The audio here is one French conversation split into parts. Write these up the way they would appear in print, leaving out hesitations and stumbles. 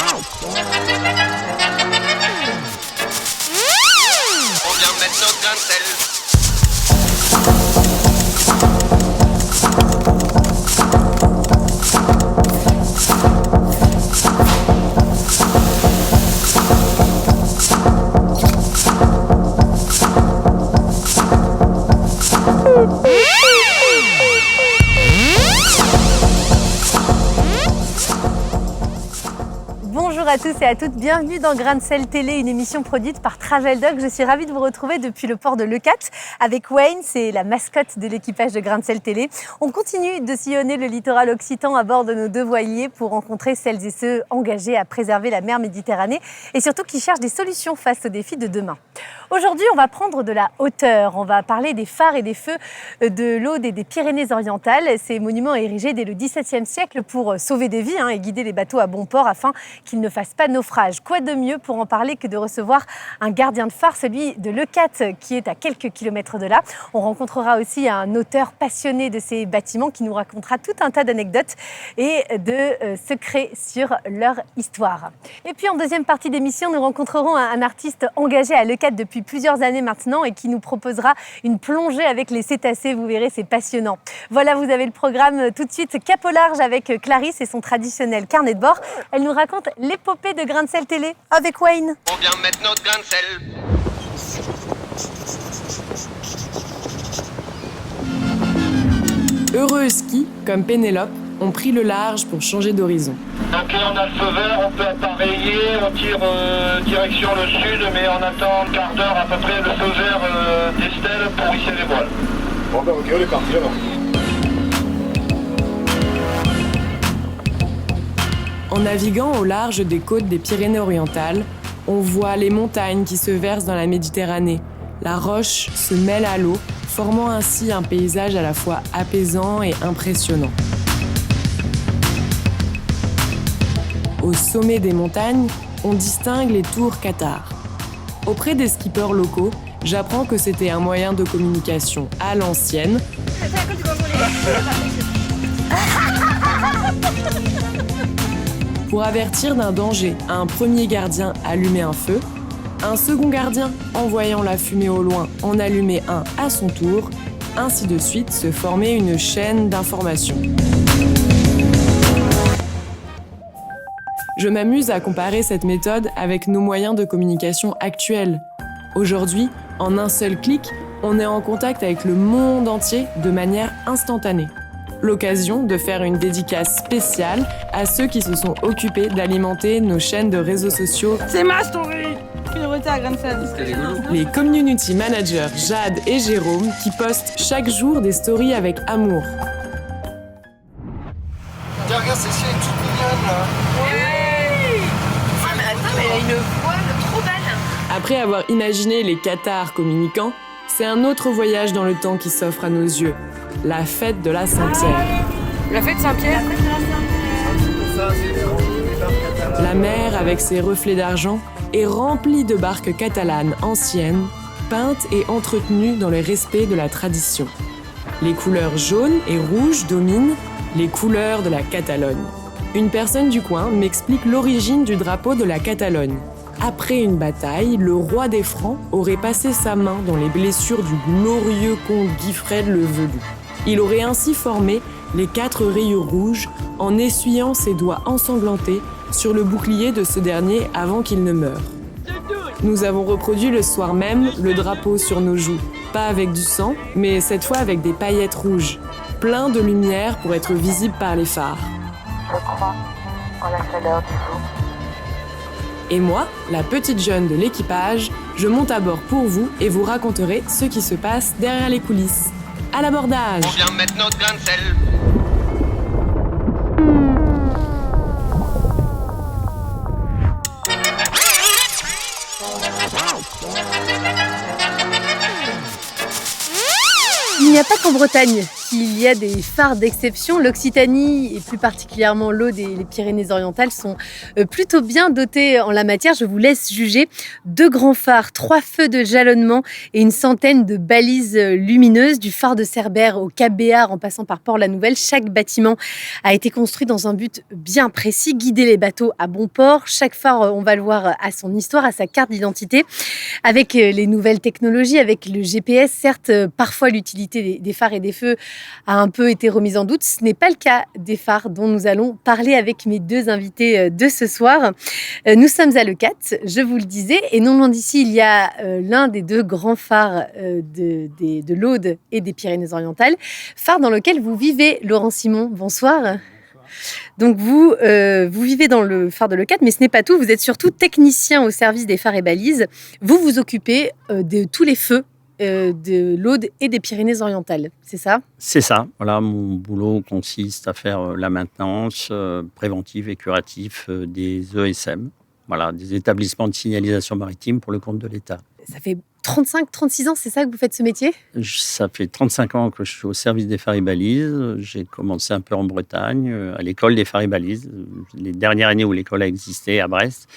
On vient mettre notre grain de sel. Bonjour à tous et à toutes, bienvenue dans Grain de Sel Télé, une émission produite par Travel Dog. Je suis ravie de vous retrouver depuis le port de Leucate avec Wayne, c'est la mascotte de l'équipage de Grain de Sel Télé. On continue de sillonner le littoral occitan à bord de nos deux voiliers pour rencontrer celles et ceux engagés à préserver la mer Méditerranée et surtout qui cherchent des solutions face aux défis de demain. Aujourd'hui, on va prendre de la hauteur, on va parler des phares et des feux de l'Aude et des Pyrénées-Orientales. Ces monuments érigés dès le XVIIe siècle pour sauver des vies et guider les bateaux à bon port afin qu'ils ne fassent pas naufrage. Quoi de mieux pour en parler que de recevoir un gardien de phare, celui de Leucate, qui est à quelques kilomètres de là. On rencontrera aussi un auteur passionné de ces bâtiments qui nous racontera tout un tas d'anecdotes et de secrets sur leur histoire. Et puis en deuxième partie d'émission, nous rencontrerons un artiste engagé à Leucate depuis plusieurs années maintenant et qui nous proposera une plongée avec les cétacés. Vous verrez, c'est passionnant. Voilà, vous avez le programme tout de suite. Cap au large avec Clarisse et son traditionnel carnet de bord. Elle nous raconte l'épopée de Grain de Sel Télé avec Wayne. On vient mettre notre grain de sel. Heureux skis, comme Pénélope, ont pris le large pour changer d'horizon. Donc là on a le feu vert, on peut appareiller, on tire direction le sud, mais on attend un quart d'heure à peu près le feu vert d'Estelle pour hisser les voiles. Bon ben ok, on est parti alors. En naviguant au large des côtes des Pyrénées-Orientales, on voit les montagnes qui se versent dans la Méditerranée. La roche se mêle à l'eau, formant ainsi un paysage à la fois apaisant et impressionnant. Au sommet des montagnes, on distingue les tours Qatar. Auprès des skippers locaux, j'apprends que c'était un moyen de communication à l'ancienne. Pour avertir d'un danger, un premier gardien allumait un feu, un second gardien, en voyant la fumée au loin, en allumait un à son tour, ainsi de suite se formait une chaîne d'information. Je m'amuse à comparer cette méthode avec nos moyens de communication actuels. Aujourd'hui, en un seul clic, on est en contact avec le monde entier de manière instantanée. L'occasion de faire une dédicace spéciale à ceux qui se sont occupés d'alimenter nos chaînes de réseaux sociaux. C'est ma story! Priorité à Grain de Sel. Les community managers Jade et Jérôme qui postent chaque jour des stories avec amour. Tiens, regarde, Cécile est toute mignonne là. Ah mais attends, mais elle a une voile trop belle. Après avoir imaginé les Qatars communicants, c'est un autre voyage dans le temps qui s'offre à nos yeux. La fête de la Saint-Pierre. La fête Saint-Pierre. La mer, avec ses reflets d'argent, est remplie de barques catalanes anciennes, peintes et entretenues dans le respect de la tradition. Les couleurs jaunes et rouges dominent, les couleurs de la Catalogne. Une personne du coin m'explique l'origine du drapeau de la Catalogne. Après une bataille, le roi des Francs aurait passé sa main dans les blessures du glorieux comte Guifred le Velu. Il aurait ainsi formé les 4 rayures rouges en essuyant ses doigts ensanglantés sur le bouclier de ce dernier avant qu'il ne meure. Nous avons reproduit le soir même le drapeau sur nos joues, pas avec du sang, mais cette fois avec des paillettes rouges, plein de lumière pour être visible par les phares. Je crois en la chaleur du jour. Et moi, la petite jeune de l'équipage, je monte à bord pour vous et vous raconterai ce qui se passe derrière les coulisses. À l'abordage! On vient mettre notre grain de sel. Il n'y a pas qu'en Bretagne s'il y a des phares d'exception, l'Occitanie et plus particulièrement l'Aude et les Pyrénées-Orientales sont plutôt bien dotés en la matière. Je vous laisse juger. 2 grands phares, 3 feux de jalonnement et une centaine de balises lumineuses. Du phare de Cerbère au Cap Béar en passant par Port-la-Nouvelle, chaque bâtiment a été construit dans un but bien précis, guider les bateaux à bon port. Chaque phare, on va le voir, a son histoire, a sa carte d'identité. Avec les nouvelles technologies, avec le GPS, certes, parfois l'utilité des phares et des feux a un peu été remise en doute. Ce n'est pas le cas des phares dont nous allons parler avec mes 2 invités de ce soir. Nous sommes à Leucate, je vous le disais, et non loin d'ici, il y a l'un des 2 grands phares de l'Aude et des Pyrénées-Orientales, phare dans lequel vous vivez, Laurent Simon. Bonsoir. Donc vous vivez dans le phare de Leucate, mais ce n'est pas tout. Vous êtes surtout technicien au service des phares et balises. Vous vous occupez de tous les feux de l'Aude et des Pyrénées-Orientales, c'est ça? C'est ça. Voilà, mon boulot consiste à faire la maintenance préventive et curative des ESM, voilà, des établissements de signalisation maritime pour le compte de l'État. Ça fait 35-36 ans, c'est ça que vous faites ce métier? Ça fait 35 ans que je suis au service des phares et balises. J'ai commencé un peu en Bretagne, à l'école des phares et balises, les dernières années où l'école a existé à Brest.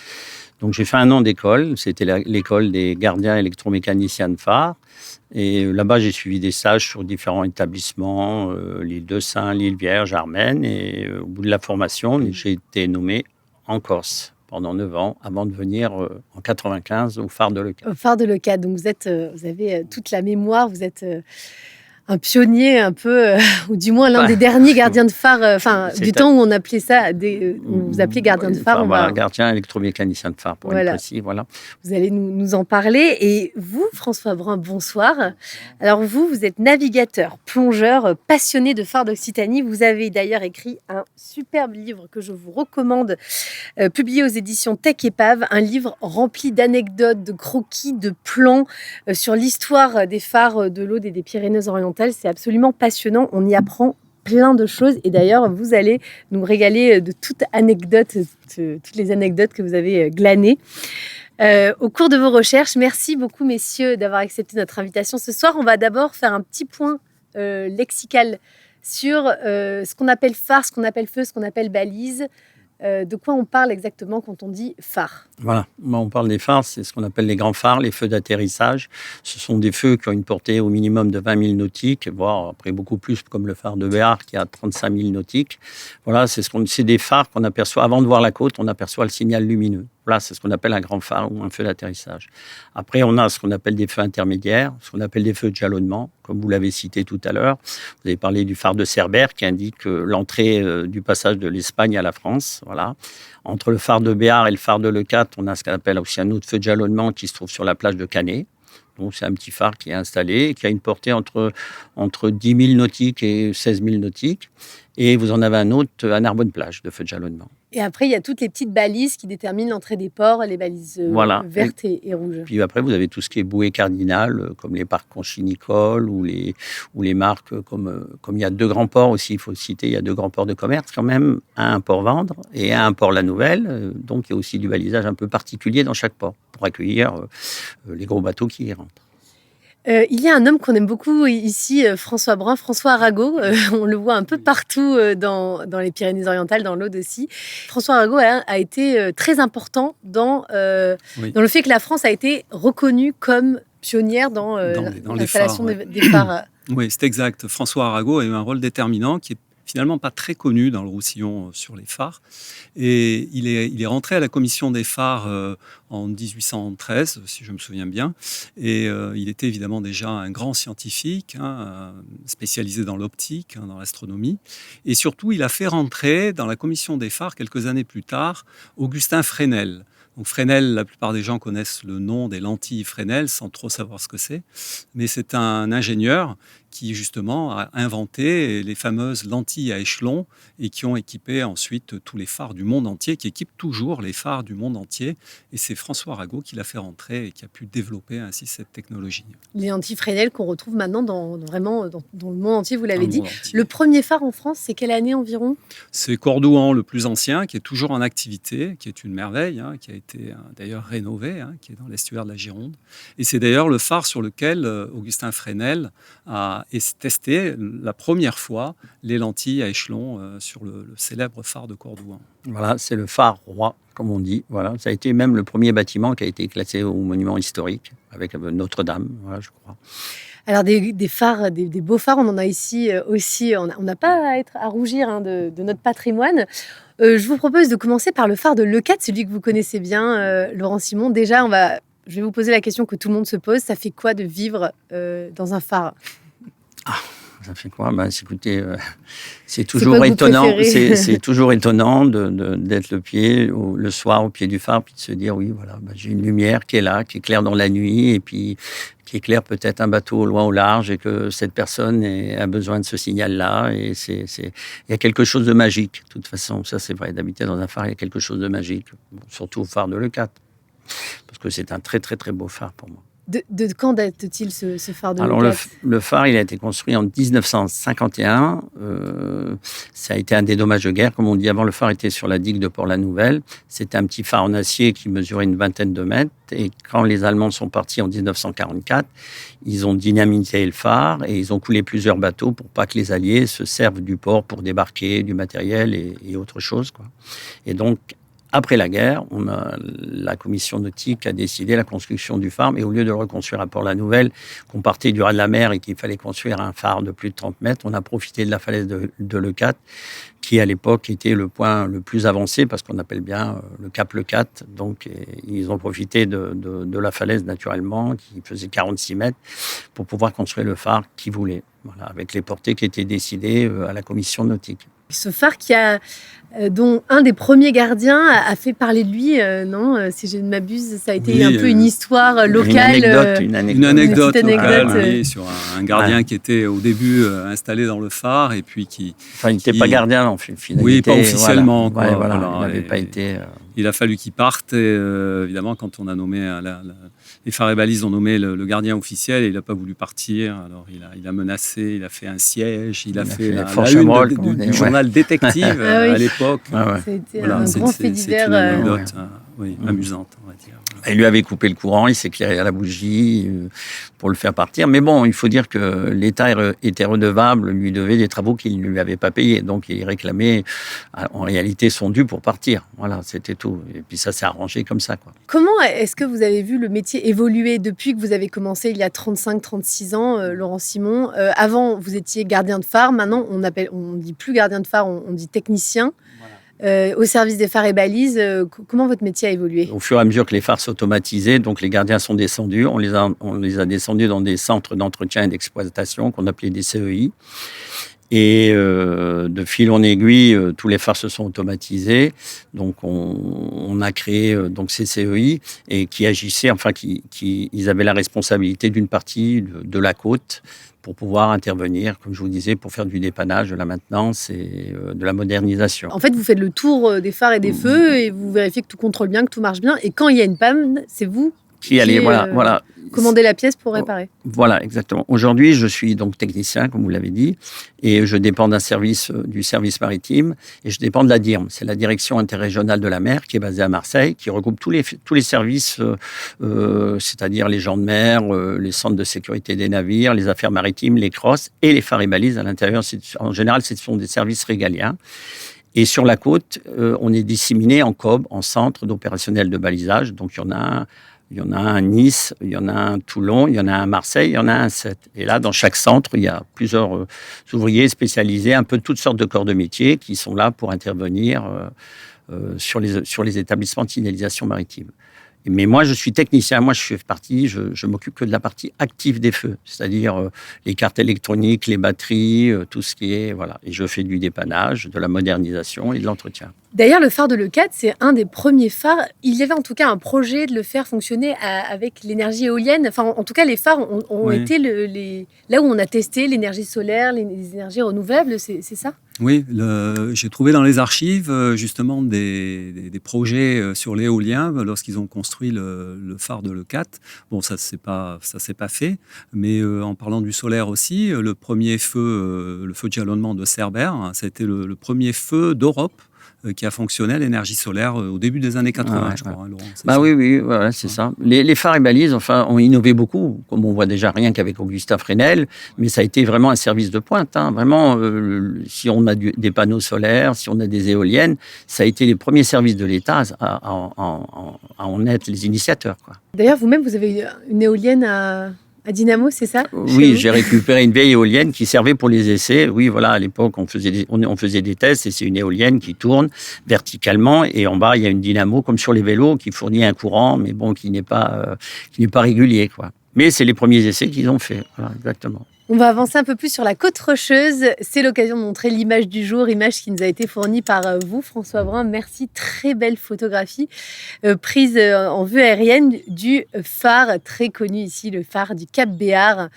Donc j'ai fait 1 an d'école, c'était l'école des gardiens électromécaniciens de phare. Et là-bas, j'ai suivi des stages sur différents établissements, l'île de Saint, l'île Vierge, Armen. Et au bout de la formation, j'ai été nommé en Corse pendant 9 ans, avant de venir en 95 au phare de Leucate. Au phare de Leucate, donc vous avez toute la mémoire, vous êtes un pionnier un peu, ou du moins l'un des derniers gardiens de phare, du temps où on appelait ça, on vous appelait gardien de phare. Gardien électromécanicien de phare, pour être précis. Voilà. Vous allez nous en parler. Et vous, François Brun, bonsoir. Alors vous êtes navigateur, plongeur, passionné de phares d'Occitanie. Vous avez d'ailleurs écrit un superbe livre que je vous recommande, publié aux éditions Tech Épave, un livre rempli d'anecdotes, de croquis, de plans sur l'histoire des phares de l'Aude et des Pyrénées-Orientales. C'est absolument passionnant, on y apprend plein de choses et d'ailleurs vous allez nous régaler de toutes les anecdotes que vous avez glanées au cours de vos recherches. Merci beaucoup messieurs d'avoir accepté notre invitation ce soir. On va d'abord faire un petit point lexical sur ce qu'on appelle phare, ce qu'on appelle feu, ce qu'on appelle balise. De quoi on parle exactement quand on dit phare? Voilà, on parle des phares, c'est ce qu'on appelle les grands phares, les feux d'atterrissage. Ce sont des feux qui ont une portée au minimum de 20 000 nautiques, voire après beaucoup plus, comme le phare de Béar qui a 35 000 nautiques. Voilà, c'est des phares qu'on aperçoit, avant de voir la côte, on aperçoit le signal lumineux. Voilà, c'est ce qu'on appelle un grand phare ou un feu d'atterrissage. Après, on a ce qu'on appelle des feux intermédiaires, ce qu'on appelle des feux de jalonnement, comme vous l'avez cité tout à l'heure. Vous avez parlé du phare de Cerbère qui indique l'entrée du passage de l'Espagne à la France. Voilà. Entre le phare de Béar et le phare de Leucate, on a ce qu'on appelle aussi un autre feu de jalonnement qui se trouve sur la plage de Canet. Donc, c'est un petit phare qui est installé et qui a une portée entre 10 000 nautiques et 16 000 nautiques. Et vous en avez un autre à Narbonne-Plage de feu de jalonnement. Et après, il y a toutes les petites balises qui déterminent l'entrée des ports, les balises vertes et rouges. Puis après, vous avez tout ce qui est bouée cardinale, comme les parcs conchinicoles ou les marques, comme il y a 2 grands ports aussi, il faut le citer, il y a 2 grands ports de commerce quand même, un Port-Vendre et un Port-la-Nouvelle. Donc, il y a aussi du balisage un peu particulier dans chaque port pour accueillir les gros bateaux qui y rentrent. Il y a un homme qu'on aime beaucoup ici, François Brun, François Arago. On le voit un peu partout dans les Pyrénées-Orientales, dans l'Aude aussi. François Arago a été très important dans le fait que la France a été reconnue comme pionnière dans l'installation des phares. Oui, c'est exact. François Arago a eu un rôle déterminant qui est finalement pas très connu dans le Roussillon sur les phares. Et il est rentré à la commission des phares en 1813, si je me souviens bien. Et il était évidemment déjà un grand scientifique, spécialisé dans l'optique, dans l'astronomie. Et surtout, il a fait rentrer dans la commission des phares, quelques années plus tard, Augustin Fresnel. Donc Fresnel, la plupart des gens connaissent le nom des lentilles Fresnel sans trop savoir ce que c'est. Mais c'est un ingénieur qui justement a inventé les fameuses lentilles à échelon et qui ont équipé ensuite tous les phares du monde entier, qui équipent toujours les phares du monde entier. Et c'est François Arago qui l'a fait rentrer et qui a pu développer ainsi cette technologie. Les lentilles Fresnel qu'on retrouve maintenant dans le monde entier, vous l'avez dit. Le premier phare en France, c'est quelle année environ? C'est Cordouan, le plus ancien, qui est toujours en activité, qui est une merveille, qui a été d'ailleurs rénové, qui est dans l'estuaire de la Gironde. Et c'est d'ailleurs le phare sur lequel Augustin Fresnel a voilà, et tester la première fois les lentilles à échelon sur le célèbre phare de Cordoue. Voilà, c'est le phare roi, comme on dit. Voilà, ça a été même le premier bâtiment qui a été classé au monument historique, avec Notre-Dame, voilà, je crois. Alors des phares, des beaux phares, on en a ici aussi. On n'a pas à rougir de notre patrimoine. Je vous propose de commencer par le phare de Leucate, celui que vous connaissez bien, Laurent Simon. Déjà, je vais vous poser la question que tout le monde se pose. Ça fait quoi de vivre dans un phare ? Ça fait quoi ? Écoutez, c'est toujours étonnant. C'est toujours étonnant d'être le soir au pied du phare, puis de se dire oui, voilà, j'ai une lumière qui est là, qui éclaire dans la nuit, et puis qui éclaire peut-être un bateau au loin au large, et que cette personne a besoin de ce signal-là. Et il y a quelque chose de magique. De toute façon, ça c'est vrai. D'habiter dans un phare, il y a quelque chose de magique, surtout au phare de Leucate, parce que c'est un très très très beau phare pour moi. De quand date-t-il ce phare de Alors Leucate ? le phare, il a été construit en 1951. Ça a été un des dommages de guerre. Comme on dit avant, le phare était sur la digue de Port-la-Nouvelle. C'était un petit phare en acier qui mesurait une vingtaine de mètres. Et quand les Allemands sont partis en 1944, ils ont dynamité le phare et ils ont coulé plusieurs bateaux pour pas que les Alliés se servent du port pour débarquer du matériel et autre chose, quoi. Et donc, après la guerre, la commission nautique a décidé la construction du phare, mais au lieu de le reconstruire à Port-la-Nouvelle, qu'on partait du ras de la mer et qu'il fallait construire un phare de plus de 30 mètres, on a profité de la falaise de Leucate, qui à l'époque était le point le plus avancé, parce qu'on appelle bien le cap Leucate. Donc ils ont profité de la falaise naturellement, qui faisait 46 mètres, pour pouvoir construire le phare qu'ils voulaient, voilà, avec les portées qui étaient décidées à la commission nautique. Ce phare dont un des premiers gardiens a fait parler de lui, non ? Si je ne m'abuse, ça a été un peu une histoire locale. Une anecdote petite locale, anecdote. oui, sur un gardien qui était au début installé dans le phare, et puis qui... Enfin, il n'était pas gardien, en fait. Oui, pas officiellement. Voilà. Quoi, il n'avait pas été... Il a fallu qu'il parte, et évidemment, quand on a nommé... les phares et balises ont nommé le gardien officiel, et il n'a pas voulu partir. Alors, il a menacé, il a fait un siège, il a fait la une du journal détective à l'époque. C'était un grand fait divers. C'est une anecdote amusante, on va dire. Il lui avait coupé le courant, il s'est éclairé à la bougie pour le faire partir. Mais bon, il faut dire que l'État était redevable, lui devait des travaux qu'il ne lui avait pas payés. Donc, il réclamait en réalité son dû pour partir. Voilà, c'était tout. Et puis ça s'est arrangé comme ça, quoi. Comment est-ce que vous avez vu le métier évoluer depuis que vous avez commencé il y a 35-36 ans, Laurent Simon ? Avant, vous étiez gardien de phare. Maintenant, on ne dit plus gardien de phare, on dit technicien. Au service des phares et balises, comment votre métier a évolué ? Au fur et à mesure que les phares s'automatisés, donc les gardiens sont descendus. On les a descendus dans des centres d'entretien et d'exploitation qu'on appelait des CEI. Et de fil en aiguille, tous les phares se sont automatisés. Donc, on a créé donc ces CEI et qui agissaient, ils avaient la responsabilité d'une partie de la côte pour pouvoir intervenir, comme je vous disais, pour faire du dépannage, de la maintenance et de la modernisation. En fait, vous faites le tour des phares et des feux et vous vérifiez que tout contrôle bien, que tout marche bien. Et quand il y a une panne, c'est vous qui allez, voilà. Commander la pièce pour réparer. Voilà, exactement. Aujourd'hui, je suis donc technicien, comme vous l'avez dit, et je dépends du service maritime, et je dépends de la DIRM. C'est la Direction interrégionale de la mer, qui est basée à Marseille, qui regroupe tous les services, c'est-à-dire les gens de mer, les centres de sécurité des navires, les affaires maritimes, les crosses et les phares et balises à l'intérieur. En général, ce sont des services régaliens. Et sur la côte, on est disséminé en COB, en centre d'opérationnel de balisage. Donc, il y en a un à Nice, il y en a un à Toulon, il y en a un à Marseille, il y en a un à Sète. Et là, dans chaque centre, il y a plusieurs ouvriers spécialisés, un peu de toutes sortes de corps de métier qui sont là pour intervenir sur les établissements de signalisation maritime. Mais moi, je suis technicien. Moi, je m'occupe que de la partie active des feux, c'est-à-dire les cartes électroniques, les batteries, tout ce qui est... Voilà. Et je fais du dépannage, de la modernisation et de l'entretien. D'ailleurs, le phare de Leucate, c'est un des premiers phares. Il y avait en tout cas un projet de le faire fonctionner avec l'énergie éolienne. Enfin, en tout cas, les phares ont été là où on a testé l'énergie solaire, les énergies renouvelables, c'est ça ? Oui, j'ai trouvé dans les archives justement des projets sur l'éolien lorsqu'ils ont construit le phare de Leucate. Bon, ça s'est pas fait, mais en parlant du solaire aussi, le premier feu, le feu de jalonnement de Cerbère, ça a été le premier feu d'Europe qui a fonctionné à l'énergie solaire au début des années 80, je crois, hein, Laurent. Oui, voilà, c'est ça. Les phares et balises, enfin, ont innové beaucoup, comme on voit déjà rien qu'avec Augustin Fresnel, mais ça a été vraiment un service de pointe. Hein. Vraiment, si on a des panneaux solaires, si on a des éoliennes, ça a été les premiers services de l'État à en être les initiateurs, quoi. D'ailleurs, vous-même, vous avez une éolienne à dynamo, c'est ça? Oui, j'ai récupéré une vieille éolienne qui servait pour les essais. Oui, voilà, à l'époque, on faisait des tests et c'est une éolienne qui tourne verticalement et en bas, il y a une dynamo comme sur les vélos qui fournit un courant, mais bon, qui n'est pas régulier, quoi. Mais c'est les premiers essais qu'ils ont fait. Voilà, exactement. On va avancer un peu plus sur la côte rocheuse. C'est l'occasion de montrer l'image du jour, image qui nous a été fournie par vous, François Brun. Merci, très belle photographie prise en vue aérienne du phare très connu ici, le phare du Cap Béar.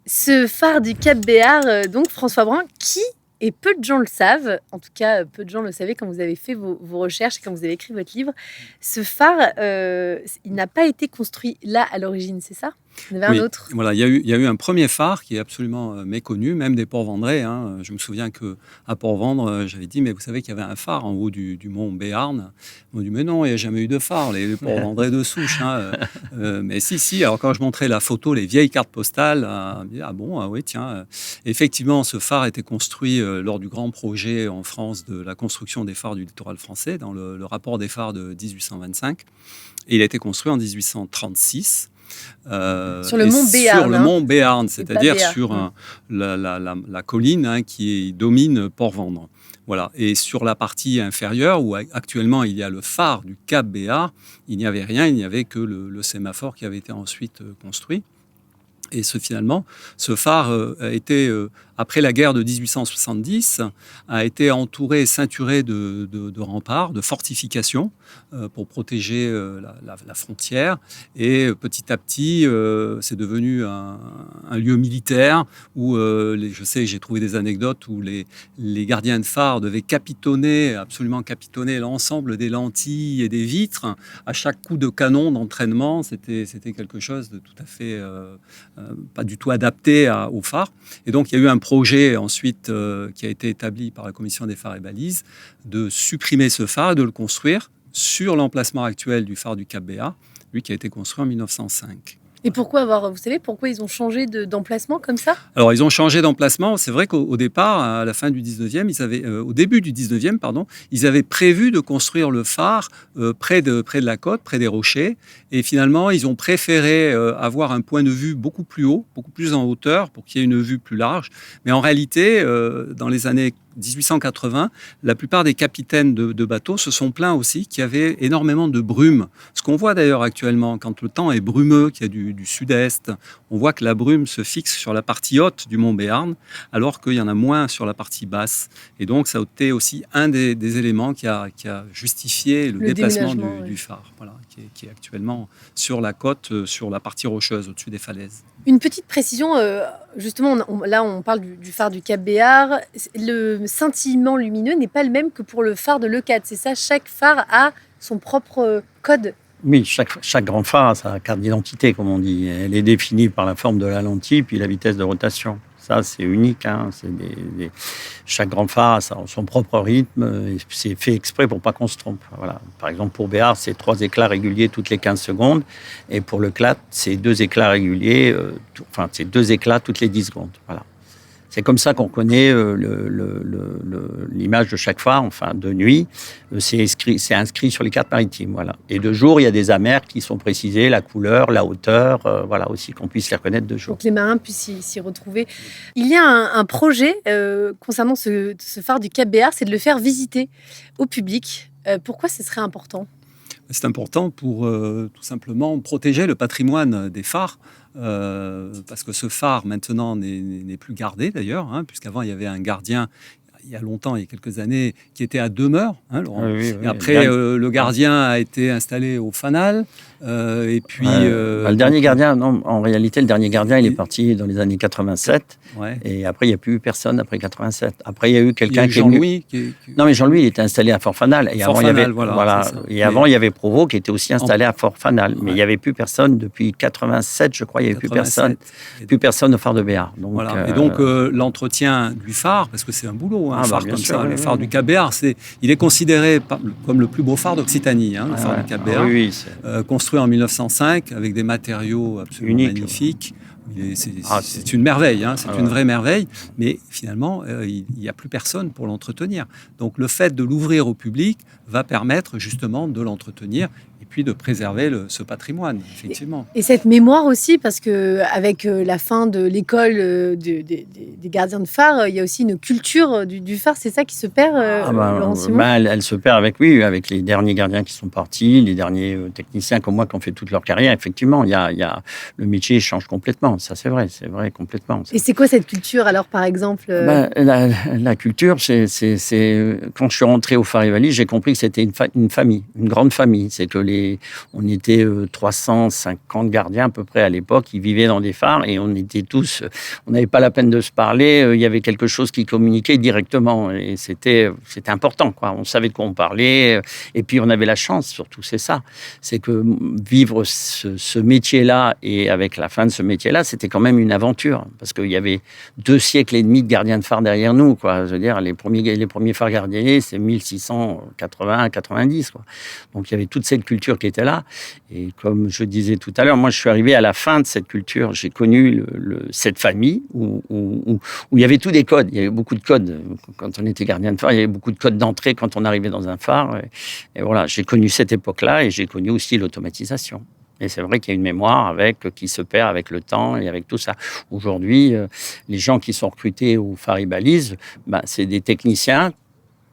Ce phare du Cap Béar, donc François Brun, qui, et peu de gens le savent, en tout cas peu de gens le savaient quand vous avez fait vos recherches et quand vous avez écrit votre livre, ce phare, il n'a pas été construit là à l'origine, c'est ça? Il y en avait un autre. Voilà, il y a eu un premier phare qui est absolument méconnu, même des Port-Vendrais. Hein. Je me souviens qu'à Port-Vendre, j'avais dit, mais vous savez qu'il y avait un phare en haut du mont Béarn. Ils m'ont dit, mais non, il n'y a jamais eu de phare, les Port-Vendrais de souche. Hein. Mais si. Alors quand je montrais la photo, les vieilles cartes postales, oui, tiens. Effectivement, ce phare a été construit lors du grand projet en France de la construction des phares du littoral français, dans le rapport des phares de 1825. Et il a été construit en 1836. Sur le mont Béarn. Sur le mont Béarn, c'est-à-dire sur la colline qui domine Port-Vendre. Voilà. Et sur la partie inférieure, où actuellement il y a le phare du Cap Béar, il n'y avait rien, il n'y avait que le sémaphore qui avait été ensuite construit. Et finalement, ce phare a été, après la guerre de 1870, a été entouré et ceinturé de remparts, de fortifications pour protéger la frontière. Et petit à petit, c'est devenu un lieu militaire où, je sais, j'ai trouvé des anecdotes où les gardiens de phare devaient absolument capitonner l'ensemble des lentilles et des vitres à chaque coup de canon d'entraînement. C'était quelque chose de tout à fait... pas du tout adapté au phare. Et donc, il y a eu un projet ensuite qui a été établi par la commission des phares et balises de supprimer ce phare et de le construire sur l'emplacement actuel du phare du Cap Béar, lui qui a été construit en 1905. Et pourquoi vous savez pourquoi ils ont changé d'emplacement comme ça? Alors, ils ont changé d'emplacement. C'est vrai qu'au départ, à la fin du 19e, au début du 19e, ils avaient prévu de construire le phare près de la côte, près des rochers. Et finalement, ils ont préféré avoir un point de vue beaucoup plus haut, beaucoup plus en hauteur, pour qu'il y ait une vue plus large. Mais en réalité, dans les années 1880, la plupart des capitaines de bateaux se sont plaints aussi qu'il y avait énormément de brume. Ce qu'on voit d'ailleurs actuellement, quand le temps est brumeux, qu'il y a du sud-est, on voit que la brume se fixe sur la partie haute du mont Béarn, alors qu'il y en a moins sur la partie basse. Et donc, ça a été aussi un des éléments qui a justifié le déplacement du phare, voilà, qui est actuellement sur la côte, sur la partie rocheuse, au-dessus des falaises. Une petite précision, justement, là on parle du phare du Cap Béar. Le scintillement lumineux n'est pas le même que pour le phare de Leucate, c'est ça? Chaque phare a son propre code? Oui, chaque grand phare a sa carte d'identité, comme on dit. Elle est définie par la forme de la lentille puis la vitesse de rotation. Ça, c'est unique. Hein. Chaque grand phare a son propre rythme. Et c'est fait exprès pour pas qu'on se trompe. Voilà. Par exemple, pour Béar, c'est 3 éclats réguliers toutes les 15 secondes. Et pour le CLAT, c'est 2 éclats réguliers, c'est 2 éclats toutes les 10 secondes. Voilà. C'est comme ça qu'on connaît l'image de chaque phare, de nuit. C'est inscrit sur les cartes maritimes. Voilà. Et de jour, il y a des amers qui sont précisés, la couleur, la hauteur, aussi qu'on puisse les reconnaître de jour. Pour que les marins puissent s'y retrouver. Il y a un projet concernant ce phare du Cap Béar, c'est de le faire visiter au public. Pourquoi ce serait important ? C'est important pour tout simplement protéger le patrimoine des phares. Parce que ce phare maintenant n'est plus gardé d'ailleurs, puisqu'avant il y avait un gardien il y a longtemps, il y a quelques années, qui était à Demeure, Laurent. Oui, et après, le gardien a été installé au Fanal. Et puis... le dernier gardien, non, en réalité, le dernier gardien, il est parti dans les années 87. Ouais. Et après, il n'y a plus eu personne après 87. Après, il y a eu quelqu'un qui est Jean-Louis Non, mais Jean-Louis, il était installé à Fort-Fanal. Et avant, il y avait, avant, il y avait Provost qui était aussi installé à Fort-Fanal. Mais il n'y avait plus personne depuis 87, je crois. Il n'y avait plus personne au phare de Béart. Donc, voilà. Et donc, l'entretien du phare, parce que c'est un boulot, un phare comme ça, le phare du Cap Béart, il est considéré comme le plus beau phare d'Occitanie, le phare du Cap Béart, construit en 1905 avec des matériaux absolument magnifiques. C'est une merveille, c'est une vraie merveille, mais finalement, il n'y a plus personne pour l'entretenir. Donc le fait de l'ouvrir au public va permettre justement de l'entretenir et puis de préserver ce patrimoine, effectivement. Et cette mémoire aussi, parce qu'avec la fin de l'école des gardiens de phare, il y a aussi une culture du phare, c'est ça qui se perd, Laurent Simon ? Elle se perd avec les derniers gardiens qui sont partis, les derniers techniciens comme moi qui ont fait toute leur carrière. Effectivement, le métier change complètement, ça c'est vrai complètement. Ça. Et c'est quoi cette culture alors, par exemple La culture, c'est quand je suis rentré au phare et Balises, j'ai compris que c'était une famille, une grande famille. C'est que on était 350 gardiens à peu près à l'époque, qui vivaient dans des phares et on était tous, on n'avait pas la peine de se parler, il y avait quelque chose qui communiquait directement et c'était important, quoi. On savait de quoi on parlait et puis on avait la chance, surtout c'est ça, c'est que vivre ce métier-là et avec la fin de ce métier-là, c'était quand même une aventure parce qu'il y avait 2 siècles et demi de gardiens de phare derrière nous, quoi. Je veux dire, les premiers phares gardiennés, c'est 1680-90, quoi. Donc il y avait toute cette culture qui était là. Et comme je disais tout à l'heure, moi, je suis arrivé à la fin de cette culture. J'ai connu cette famille où il y avait tous des codes. Il y avait beaucoup de codes. Quand on était gardien de phare, il y avait beaucoup de codes d'entrée quand on arrivait dans un phare. Et voilà, j'ai connu cette époque-là et j'ai connu aussi l'automatisation. Et c'est vrai qu'il y a une mémoire qui se perd avec le temps et avec tout ça. Aujourd'hui, les gens qui sont recrutés au phare et Balises, c'est des techniciens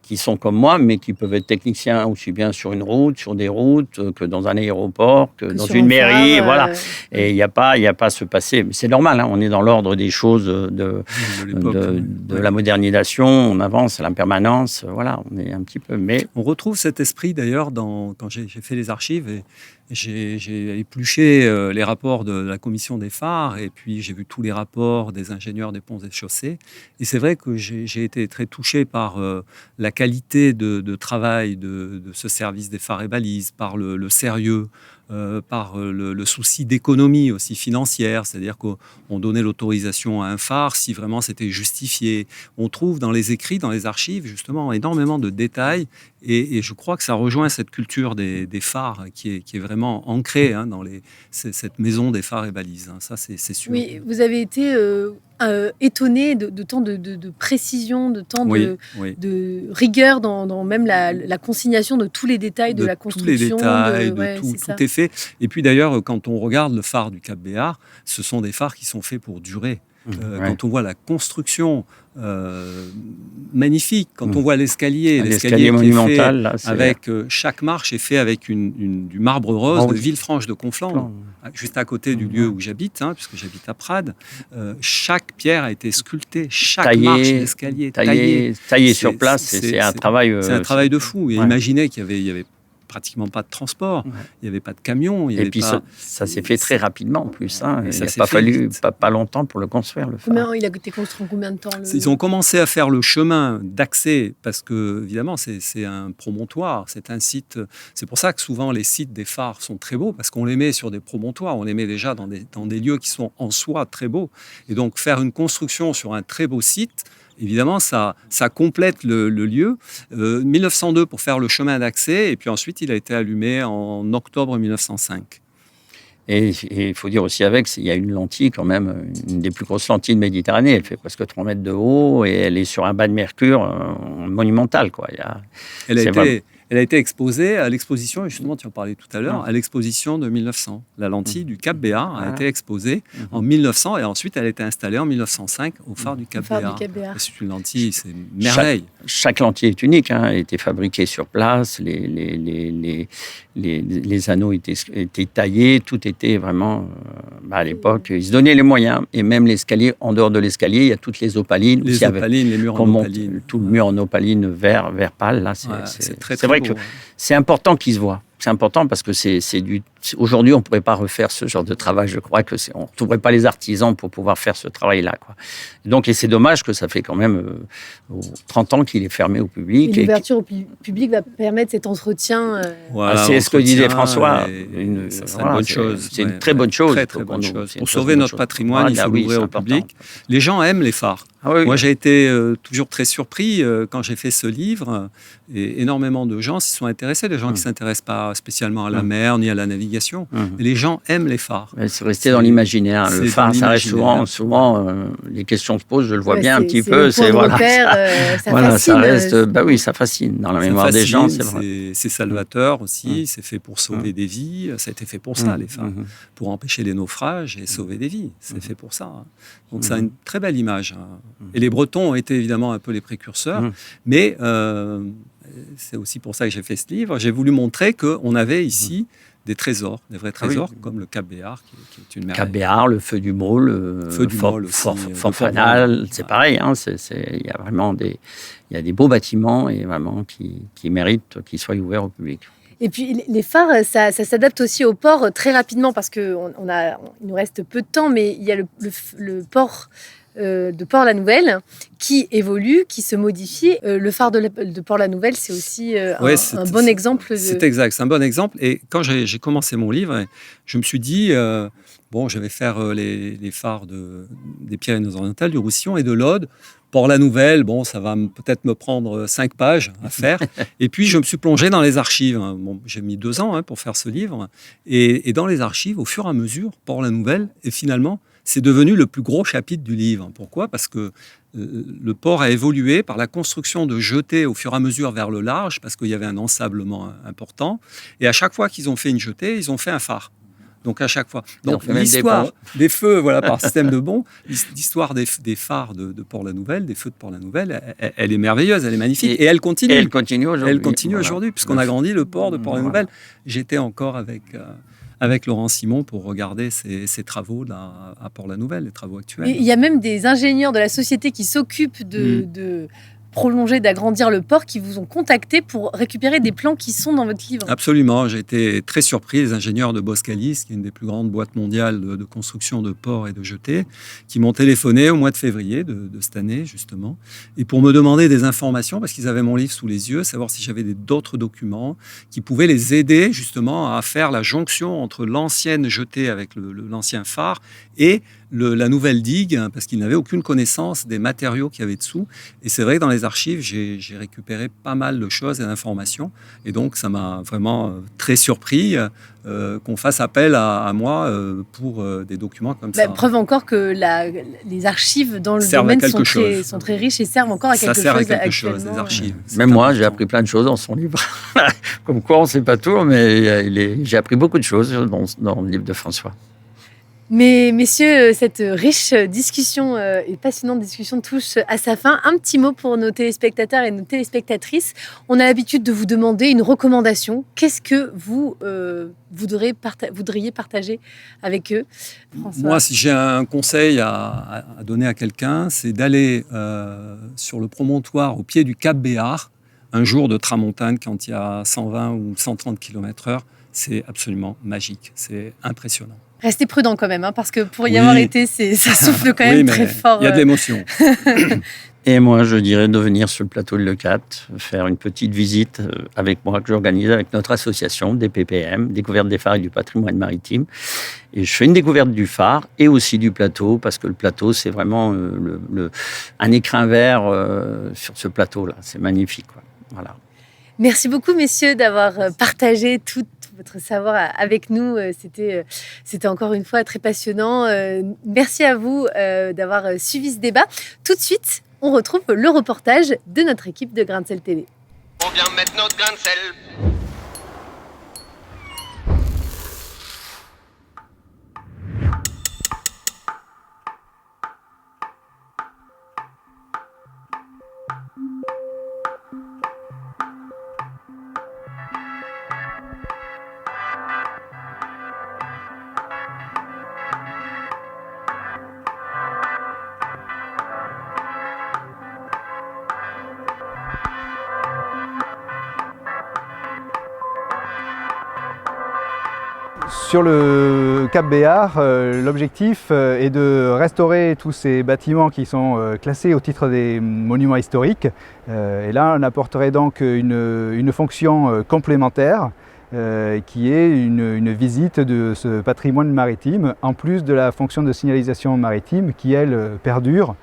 qui sont comme moi, mais qui peuvent être techniciens aussi bien sur une route, sur des routes, que dans un aéroport, que dans une mairie, voilà. Et il n'y a pas à se passer. Mais c'est normal, on est dans l'ordre des choses de la modernisation, on avance à la permanence, voilà, on est un petit peu. Mais on retrouve cet esprit d'ailleurs quand j'ai fait les archives et j'ai épluché les rapports de la commission des phares et puis j'ai vu tous les rapports des ingénieurs des ponts et chaussées. Et c'est vrai que j'ai été très touché par la qualité de travail de ce service des phares et balises, par le sérieux, par le souci d'économie aussi financière, c'est-à-dire qu'on donnait l'autorisation à un phare si vraiment c'était justifié. On trouve dans les écrits, dans les archives, justement, énormément de détails et je crois que ça rejoint cette culture des phares qui est vraiment ancrée dans cette maison des phares et balises. Ça, c'est sûr. Oui, vous avez été étonné de tant de précision, de tant de rigueur dans même la consignation de tous les détails de la construction. Tous les détails, tout est fait. Et puis d'ailleurs, quand on regarde le phare du Cap Béart, ce sont des phares qui sont faits pour durer. Quand on voit la construction magnifique, quand on voit l'escalier monumental, là, avec chaque marche est fait avec du marbre rose de Villefranche de Conflans, juste à côté du lieu où j'habite, puisque j'habite à Prades. Chaque pierre a été sculptée, chaque marche d'escalier taillée sur place. C'est un travail. C'est un travail de fou. Et imaginez qu'il y avait pratiquement pas de transport, il n'y avait pas de camion. Et puis ça s'est fait très rapidement en plus. Il n'a pas fallu pas longtemps pour le construire, le phare. Il a été construit en combien de temps Ils ont commencé à faire le chemin d'accès parce que, évidemment, c'est un promontoire, c'est un site. C'est pour ça que souvent les sites des phares sont très beaux parce qu'on les met sur des promontoires, on les met déjà dans des lieux qui sont en soi très beaux. Et donc faire une construction sur un très beau site, évidemment, ça complète le lieu. 1902 pour faire le chemin d'accès, et puis ensuite, il a été allumé en octobre 1905. Et il faut dire aussi il y a une lentille quand même, une des plus grosses lentilles de Méditerranée. Elle fait presque 3 mètres de haut et elle est sur un bas de mercure monumental, quoi. Elle a été exposée à l'exposition, et justement, tu en parlais tout à l'heure, à l'exposition de 1900. La lentille du Cap Béart a été exposée en 1900 et ensuite elle a été installée en 1905 au phare du Cap Béart. C'est une lentille, c'est une merveille. Chaque lentille est unique, elle a été fabriquée sur place, les anneaux étaient taillés, tout était vraiment, à l'époque, ils se donnaient les moyens. Et même l'escalier, en dehors de l'escalier, il y a toutes les opalines. Les murs en opaline. Tout le mur en opaline vert pâle, là, c'est très vrai beau, que c'est important qu'ils se voient. C'est important parce que c'est aujourd'hui, on ne pourrait pas refaire ce genre de travail. Je crois on ne retrouverait pas les artisans pour pouvoir faire ce travail-là, quoi. Et c'est dommage que ça fait quand même 30 ans qu'il est fermé au public. Et l'ouverture au public va permettre cet entretien. Voilà, c'est ce que disait François. Ça serait une bonne chose. C'est une très bonne chose. Très bonne chose. Pour sauver notre patrimoine, il faut l'ouvrir au public. Les gens aiment les phares. Ah oui, Moi, j'ai été toujours très surpris quand j'ai fait ce livre. Et énormément de gens s'y sont intéressés, des gens qui ne s'intéressent pas spécialement à la mer ni à la navigation. Et les gens aiment les phares. C'est resté dans l'imaginaire. Le phare, ça reste souvent les questions se posent, je le vois bien un petit peu. Ça fascine. Ça reste, ça fascine dans la mémoire des gens. C'est vrai. C'est salvateur aussi, c'est fait pour sauver des vies. Ça a été fait pour ça, les phares. Pour empêcher les naufrages et sauver des vies. C'est fait pour ça. Donc ça a une très belle image. Et les Bretons ont été évidemment un peu les précurseurs. Mais c'est aussi pour ça que j'ai fait ce livre. J'ai voulu montrer qu'on avait ici des trésors, des vrais trésors, comme le Cap Béar, qui est une merveille. Cap Béar, le feu du Môle, Fort Fanal, c'est pareil. Il y a vraiment des beaux bâtiments et vraiment qui méritent qu'ils soient ouverts au public. Et puis les phares, ça s'adapte aussi au port très rapidement parce qu'il nous reste peu de temps, mais il y a le port de Port-la-Nouvelle qui évolue, qui se modifie. Le phare de Port-la-Nouvelle, c'est aussi un bon exemple. C'est exact, c'est un bon exemple. Et quand j'ai commencé mon livre, je me suis dit, je vais faire les phares des Pyrénées-Orientales, du Roussillon et de l'Aude. Port-la-Nouvelle, ça va peut-être me prendre 5 pages à faire. Et puis, je me suis plongé dans les archives. J'ai mis 2 ans pour faire ce livre. Et dans les archives, au fur et à mesure, Port-la-Nouvelle, et finalement, c'est devenu le plus gros chapitre du livre. Pourquoi ? Parce que le port a évolué par la construction de jetées au fur et à mesure vers le large, parce qu'il y avait un ensablement important. Et à chaque fois qu'ils ont fait une jetée, ils ont fait un phare. Donc à chaque fois. Donc l'histoire des feux, par système de bond, l'histoire des phares de Port-la-Nouvelle, des feux de Port-la-Nouvelle, elle est merveilleuse, elle est magnifique. Et elle continue. Elle continue aujourd'hui. Elle continue aujourd'hui, puisqu'on a grandi le port de Port-la-Nouvelle. J'étais encore avec Laurent Simon pour regarder ces travaux là, à Port-la-Nouvelle, les travaux actuels. Il y a même des ingénieurs de la société qui s'occupent de prolonger, d'agrandir le port, qui vous ont contacté pour récupérer des plans qui sont dans votre livre. Absolument, j'ai été très surpris. Les ingénieurs de Boskalis, qui est une des plus grandes boîtes mondiales de construction de ports et de jetées, qui m'ont téléphoné au mois de février de cette année, justement, et pour me demander des informations, parce qu'ils avaient mon livre sous les yeux, savoir si j'avais d'autres documents qui pouvaient les aider, justement, à faire la jonction entre l'ancienne jetée avec l'ancien phare et la nouvelle digue, parce qu'ils n'avaient aucune connaissance des matériaux qu'il y avait dessous. Et c'est vrai que dans les archives, j'ai récupéré pas mal de choses et d'informations. Et donc, ça m'a vraiment très surpris qu'on fasse appel à moi pour des documents comme ça. Preuve encore que les archives dans le domaine sont très riches et servent encore à quelque chose. Ça sert à quelque chose, les archives. Même moi, j'ai appris plein de choses dans son livre. Comme quoi, on ne sait pas tout, mais j'ai appris beaucoup de choses dans le livre de François. Mais messieurs, cette riche discussion et passionnante discussion touche à sa fin. Un petit mot pour nos téléspectateurs et nos téléspectatrices. On a l'habitude de vous demander une recommandation. Qu'est-ce que vous voudriez partager avec eux, François ? Moi, si j'ai un conseil à donner à quelqu'un, c'est d'aller sur le promontoire au pied du Cap Béar, un jour de tramontane quand il y a 120 ou 130 km/h. C'est absolument magique, c'est impressionnant. Restez prudent quand même, parce que pour y avoir été, ça souffle quand même très fort. Il y a de l'émotion. Et moi, je dirais de venir sur le plateau de Leucate, faire une petite visite avec moi, que j'organise avec notre association, DPPM, Découverte des phares et du patrimoine maritime. Et je fais une découverte du phare et aussi du plateau, parce que le plateau, c'est vraiment un écrin vert sur ce plateau-là. C'est magnifique, quoi. Voilà. Merci beaucoup, messieurs, d'avoir partagé tout votre savoir avec nous. C'était encore une fois très passionnant. Merci à vous d'avoir suivi ce débat. Tout de suite, on retrouve le reportage de notre équipe de Grain de Sel Télé. On vient mettre notre grain de sel. Sur le Cap Béar, l'objectif est de restaurer tous ces bâtiments qui sont classés au titre des monuments historiques. Et là, on apporterait donc une fonction complémentaire qui est une visite de ce patrimoine maritime, en plus de la fonction de signalisation maritime qui, elle, perdure,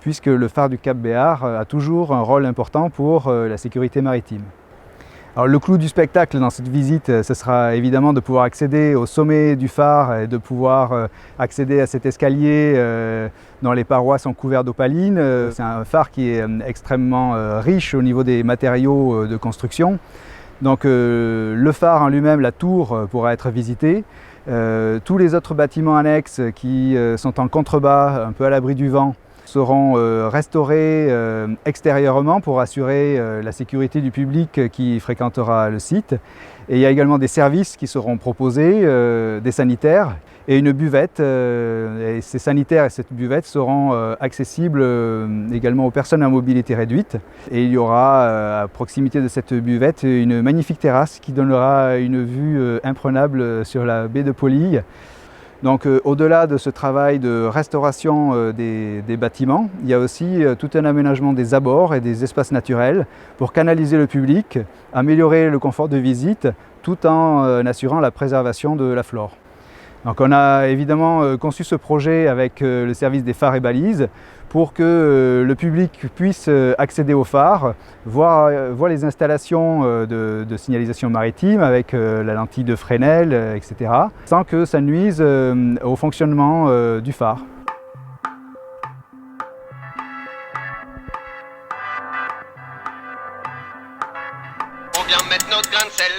puisque le phare du Cap Béar a toujours un rôle important pour la sécurité maritime. Alors, le clou du spectacle dans cette visite, ce sera évidemment de pouvoir accéder au sommet du phare et de pouvoir accéder à cet escalier dont les parois sont couvertes d'opaline. C'est un phare qui est extrêmement riche au niveau des matériaux de construction. Donc le phare en lui-même, la tour, pourra être visitée. Tous les autres bâtiments annexes qui sont en contrebas, un peu à l'abri du vent, seront restaurés extérieurement pour assurer la sécurité du public qui fréquentera le site. Et il y a également des services qui seront proposés, des sanitaires et une buvette. Et ces sanitaires et cette buvette seront accessibles également aux personnes à mobilité réduite. Et il y aura à proximité de cette buvette une magnifique terrasse qui donnera une vue imprenable sur la baie de Polille. Donc au-delà de ce travail de restauration des bâtiments, il y a aussi tout un aménagement des abords et des espaces naturels pour canaliser le public, améliorer le confort de visite tout en assurant la préservation de la flore. Donc on a évidemment conçu ce projet avec le service des phares et balises pour que le public puisse accéder aux phares, voir les installations de signalisation maritime avec la lentille de Fresnel, etc., sans que ça nuise au fonctionnement du phare. On vient mettre notre grain de sel.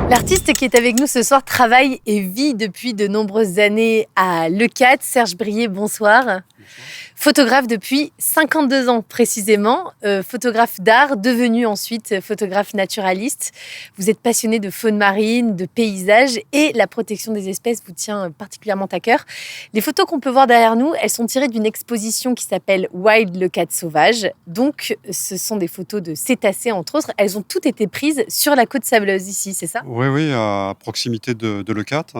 L'artiste qui est avec nous ce soir travaille et vit depuis de nombreuses années à Leucate. Serge Brier, bonsoir. Photographe depuis 52 ans précisément, photographe d'art, devenu ensuite photographe naturaliste. Vous êtes passionné de faune marine, de paysages et la protection des espèces vous tient particulièrement à cœur. Les photos qu'on peut voir derrière nous, elles sont tirées d'une exposition qui s'appelle Wild Leucate Sauvage. Donc ce sont des photos de cétacés entre autres. Elles ont toutes été prises sur la côte sableuse ici, c'est ça ? Oui, à proximité de Leucate,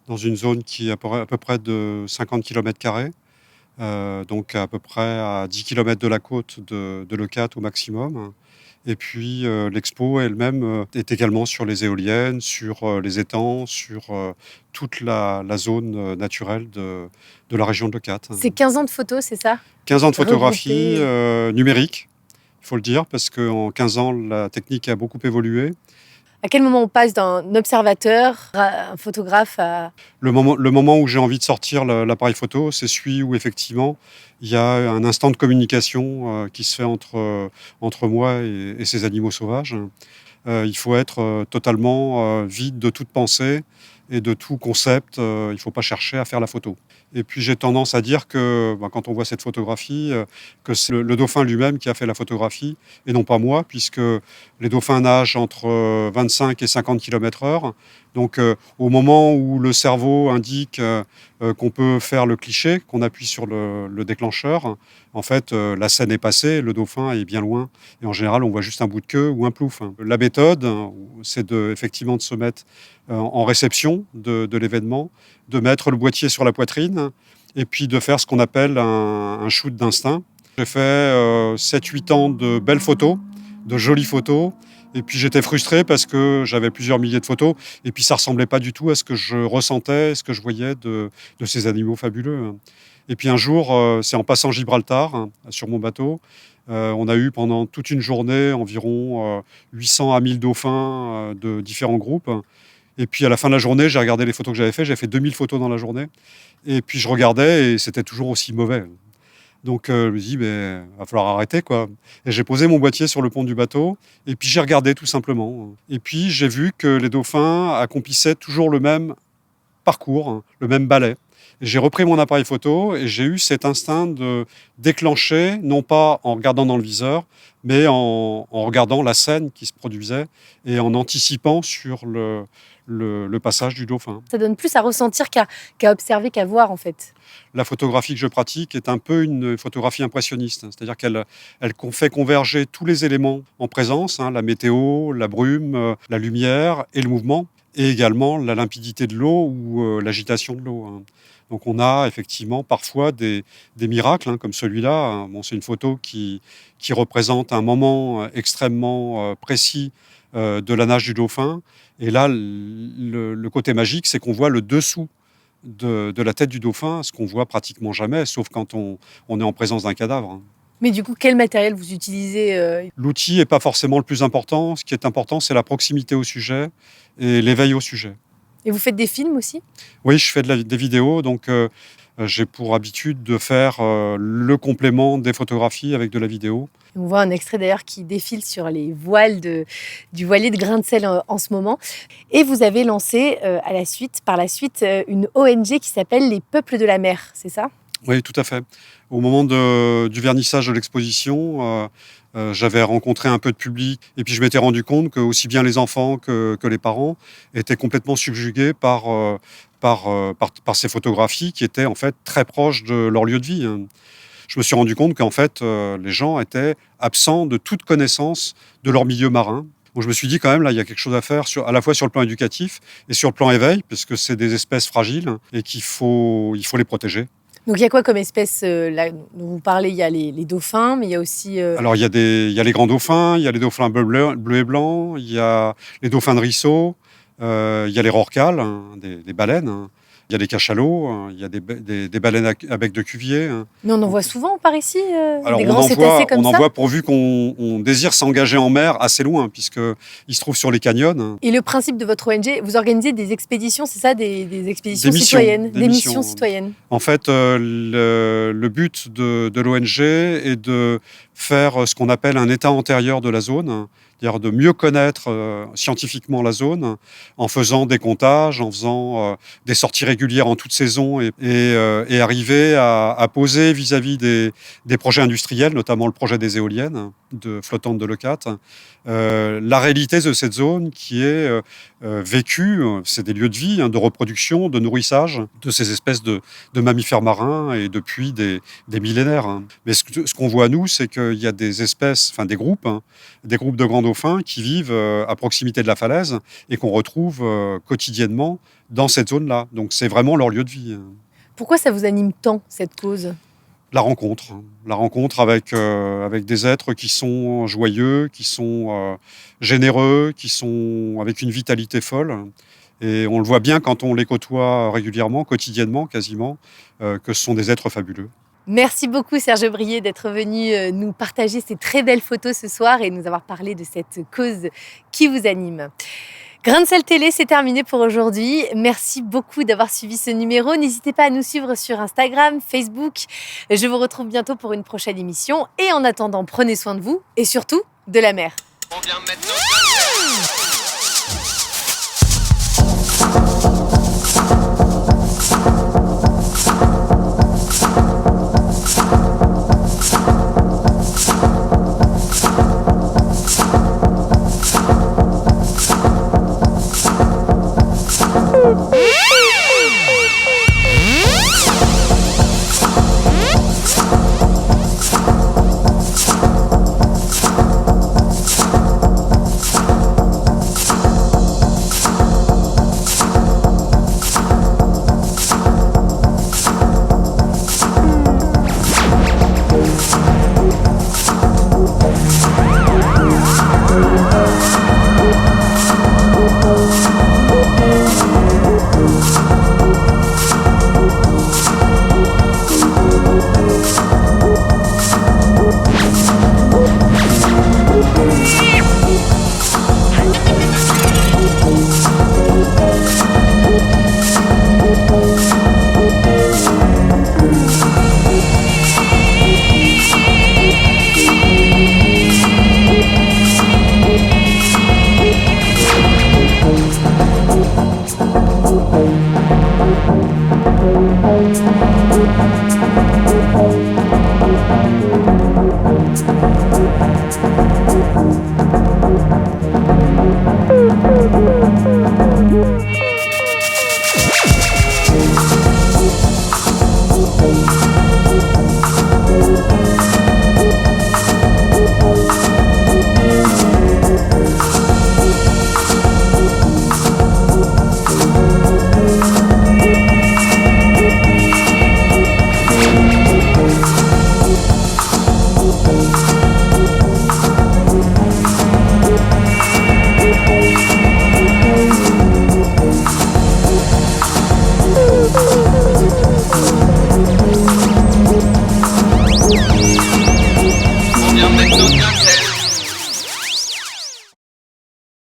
dans une zone qui est à peu près de 50 km². Donc à peu près à 10 km de la côte de Leucate au maximum. Et puis l'expo elle-même est également sur les éoliennes, sur les étangs, sur toute la zone naturelle de la région de Leucate. C'est 15 ans de photos, c'est ça ? 15 ans de photographie numérique, il faut le dire, parce qu'en 15 ans, la technique a beaucoup évolué. À quel moment on passe d'un observateur à un photographe à... Le moment où j'ai envie de sortir l'appareil photo, c'est celui où effectivement il y a un instant de communication qui se fait entre moi et ces animaux sauvages. Il faut être totalement vide de toute pensée et de tout concept. Il ne faut pas chercher à faire la photo. Et puis j'ai tendance à dire que quand on voit cette photographie, que c'est le dauphin lui-même qui a fait la photographie et non pas moi, puisque les dauphins nagent entre 25 et 50 km/h. Donc au moment où le cerveau indique qu'on peut faire le cliché, qu'on appuie sur le déclencheur, en fait la scène est passée, le dauphin est bien loin et en général on voit juste un bout de queue ou un plouf. La méthode, c'est effectivement de se mettre en réception de l'événement, de mettre le boîtier sur la poitrine et puis de faire ce qu'on appelle un shoot d'instinct. J'ai fait 7-8 ans de belles photos, de jolies photos. Et puis j'étais frustré parce que j'avais plusieurs milliers de photos et puis ça ressemblait pas du tout à ce que je ressentais, ce que je voyais de ces animaux fabuleux. Et puis un jour, c'est en passant Gibraltar sur mon bateau, on a eu pendant toute une journée environ 800 à 1000 dauphins de différents groupes. Et puis à la fin de la journée, j'ai regardé les photos que j'avais fait 2000 photos dans la journée. Et puis je regardais et c'était toujours aussi mauvais. Donc je me dis, il va falloir arrêter, quoi. Et j'ai posé mon boîtier sur le pont du bateau, et puis j'ai regardé tout simplement. Et puis j'ai vu que les dauphins accomplissaient toujours le même parcours, le même balai. Et j'ai repris mon appareil photo, et j'ai eu cet instinct de déclencher, non pas en regardant dans le viseur, mais en regardant la scène qui se produisait, et en anticipant sur le le passage du dauphin. Ça donne plus à ressentir qu'à observer, qu'à voir en fait. La photographie que je pratique est un peu une photographie impressionniste, c'est-à-dire qu'elle fait converger tous les éléments en présence, la météo, la brume, la lumière et le mouvement, et également la limpidité de l'eau ou l'agitation de l'eau. Donc on a effectivement parfois des miracles, comme celui-là. Bon, c'est une photo qui représente un moment extrêmement précis de la nage du dauphin. Et là, le côté magique, c'est qu'on voit le dessous de la tête du dauphin, ce qu'on voit pratiquement jamais, sauf quand on est en présence d'un cadavre. Mais du coup, quel matériel vous utilisez L'outil n'est pas forcément le plus important. Ce qui est important, c'est la proximité au sujet et l'éveil au sujet. Et vous faites des films aussi? Oui, je fais des vidéos, donc j'ai pour habitude de faire le complément des photographies avec de la vidéo. On voit un extrait d'ailleurs qui défile sur les voiles du voilier de Grain de Sel en ce moment. Et vous avez lancé par la suite une ONG qui s'appelle Les Peuples de la Mer, c'est ça? Oui, tout à fait. Au moment du vernissage de l'exposition, j'avais rencontré un peu de public et puis je m'étais rendu compte que aussi bien les enfants que les parents étaient complètement subjugués par ces photographies qui étaient en fait très proches de leur lieu de vie. Je me suis rendu compte qu'en fait, les gens étaient absents de toute connaissance de leur milieu marin. Donc je me suis dit quand même, là, il y a quelque chose à faire à la fois sur le plan éducatif et sur le plan éveil, parce que c'est des espèces fragiles et il faut les protéger. Donc il y a quoi comme espèces là dont vous parlez? Il y a les dauphins, mais il y a aussi... Alors il y a les grands dauphins, il y a les dauphins bleus et blancs, il y a les dauphins de ruisseau, il y a les rorquals, des baleines, il y a des cachalots, il y a des baleines à bec de cuvier. Mais on en voit souvent par ici, Alors, des grands cétacés comme ça? On en voit pourvu qu'on désire s'engager en mer assez loin, puisqu'ils se trouvent sur les canyons. Et le principe de votre ONG, vous organisez des expéditions, c'est ça, des expéditions citoyennes, des missions citoyennes? En fait, le but de l'ONG est de faire ce qu'on appelle un état antérieur de la zone, c'est-à-dire de mieux connaître scientifiquement la zone, en faisant des comptages, en faisant des sorties régulières en toute saison et arriver à poser vis-à-vis des projets industriels, notamment le projet des éoliennes flottantes de Leucate, la réalité de cette zone qui est vécue, c'est des lieux de vie, de reproduction, de nourrissage de ces espèces de mammifères marins et depuis des millénaires. Mais ce qu'on voit nous, c'est qu'il y a des espèces, des groupes de grands dauphins qui vivent à proximité de la falaise et qu'on retrouve quotidiennement dans cette zone-là. Donc c'est vraiment leur lieu de vie. Pourquoi ça vous anime tant, cette cause ? La rencontre avec des êtres qui sont joyeux, qui sont généreux, qui sont avec une vitalité folle. Et on le voit bien quand on les côtoie régulièrement, quotidiennement quasiment, que ce sont des êtres fabuleux. Merci beaucoup Serge Brier d'être venu nous partager ces très belles photos ce soir et nous avoir parlé de cette cause qui vous anime. Grain de Sel Télé, c'est terminé pour aujourd'hui. Merci beaucoup d'avoir suivi ce numéro. N'hésitez pas à nous suivre sur Instagram, Facebook. Je vous retrouve bientôt pour une prochaine émission. Et en attendant, prenez soin de vous et surtout de la mer. On vient mettre notre grain de sel.